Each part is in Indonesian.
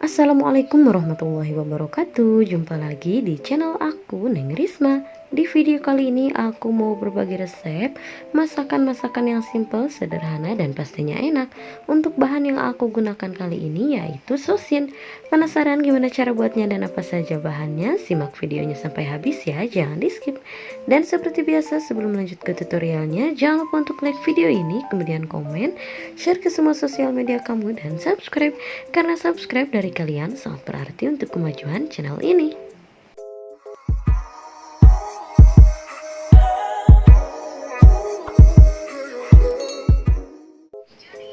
Assalamualaikum warahmatullahi wabarakatuh. Jumpa lagi di channel aku, Neng Risma. Di video kali ini aku mau berbagi resep masakan-masakan yang simple, sederhana, dan pastinya enak. Untuk bahan yang aku gunakan kali ini yaitu sosin. Penasaran gimana cara buatnya dan apa saja bahannya? Simak videonya sampai habis ya, jangan di skip. Dan seperti biasa sebelum lanjut ke tutorialnya, jangan lupa untuk like video ini, kemudian komen, share ke semua sosial media kamu, dan subscribe. Karena subscribe dari kalian sangat berarti untuk kemajuan channel ini.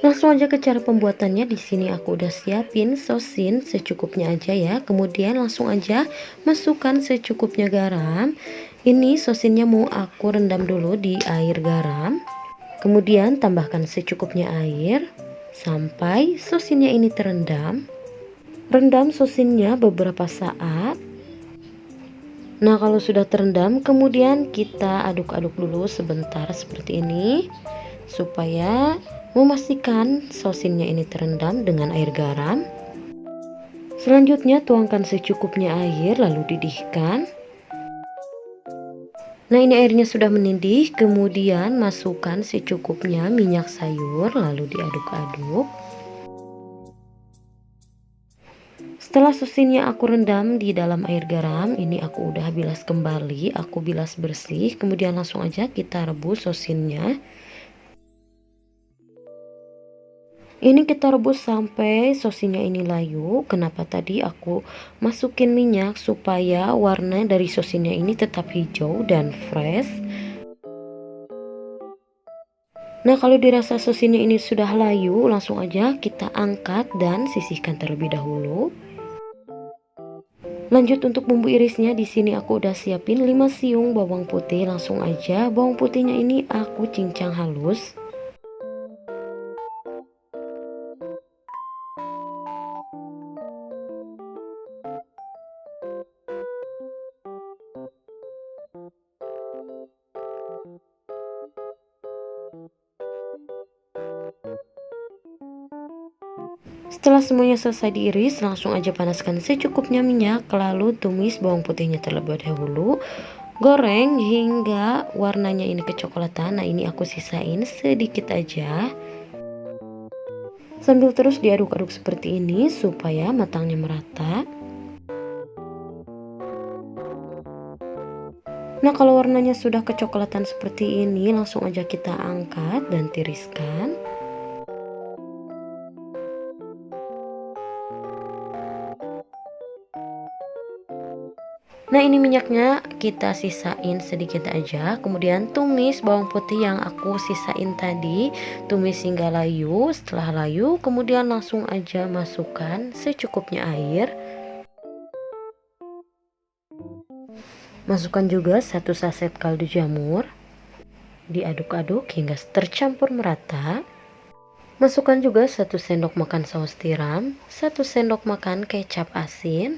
Langsung aja ke cara pembuatannya. Di sini aku udah siapin sosin secukupnya aja ya. Kemudian langsung aja masukkan secukupnya garam. Ini sosinnya mau aku rendam dulu di air garam. Kemudian tambahkan secukupnya air sampai sosinnya ini terendam. Rendam sosinnya beberapa saat. Nah, kalau sudah terendam, kemudian kita aduk-aduk dulu sebentar seperti ini supaya memastikan sosinnya ini terendam dengan air garam. Selanjutnya tuangkan secukupnya air lalu didihkan. Nah, ini airnya sudah mendidih, kemudian masukkan secukupnya minyak sayur lalu diaduk-aduk. Setelah sosinnya aku rendam di dalam air garam, ini aku udah bilas kembali, aku bilas bersih, kemudian langsung aja kita rebus sosinnya. Ini kita rebus sampai sosinnya ini layu. Kenapa tadi aku masukin minyak? Supaya warna dari sosinnya ini tetap hijau dan fresh. Nah, kalau dirasa sosinnya ini sudah layu, langsung aja kita angkat dan sisihkan terlebih dahulu. Lanjut untuk bumbu irisnya, di sini aku udah siapin 5 siung bawang putih. Langsung aja bawang putihnya ini aku cincang halus. Setelah semuanya selesai diiris, langsung aja panaskan secukupnya minyak, lalu tumis bawang putihnya terlebih dahulu. Goreng hingga warnanya ini kecoklatan. Nah, ini aku sisain sedikit aja. Sambil terus diaduk-aduk seperti ini supaya matangnya merata. Nah, kalau warnanya sudah kecoklatan seperti ini, langsung aja kita angkat dan tiriskan. Nah, ini minyaknya kita sisain sedikit aja. Kemudian tumis bawang putih yang aku sisain tadi. Tumis hingga layu. Setelah layu, kemudian langsung aja masukkan secukupnya air. Masukkan juga 1 saset kaldu jamur. Diaduk-aduk hingga tercampur merata. Masukkan juga 1 sendok makan saus tiram, 1 sendok makan kecap asin,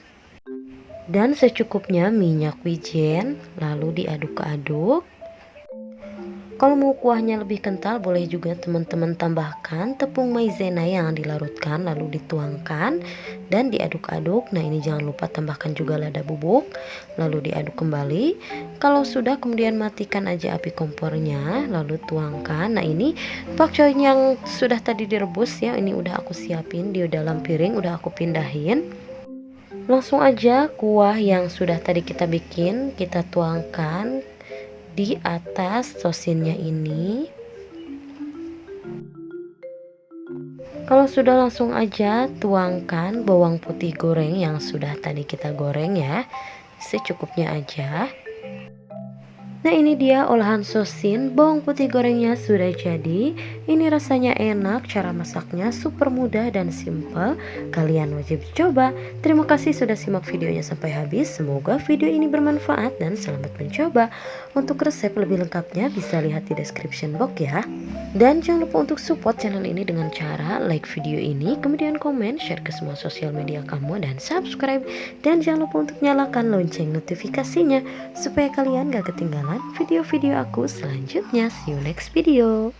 dan secukupnya minyak wijen, lalu diaduk-aduk. Kalau mau kuahnya lebih kental, boleh juga teman-teman tambahkan tepung maizena yang dilarutkan lalu dituangkan dan diaduk-aduk. Nah, ini jangan lupa tambahkan juga lada bubuk lalu diaduk kembali. Kalau sudah, kemudian matikan aja api kompornya lalu tuangkan. Nah, ini pakcoy yang sudah tadi direbus ya, ini udah aku siapin di dalam piring, udah aku pindahin. Langsung aja kuah yang sudah tadi kita bikin kita tuangkan di atas sosinnya ini. Kalau sudah, langsung aja tuangkan bawang putih goreng yang sudah tadi kita goreng ya, secukupnya aja. Nah, ini dia olahan sosin bawang putih gorengnya sudah jadi. Ini rasanya enak, cara masaknya super mudah dan simple. Kalian wajib coba. Terima kasih sudah simak videonya sampai habis. Semoga video ini bermanfaat dan selamat mencoba. Untuk resep lebih lengkapnya bisa lihat di description box ya. Dan jangan lupa untuk support channel ini dengan cara like video ini, kemudian komen, share ke semua sosial media kamu, dan subscribe. Dan jangan lupa untuk nyalakan lonceng notifikasinya supaya kalian gak ketinggalan video-video aku selanjutnya. See you next video.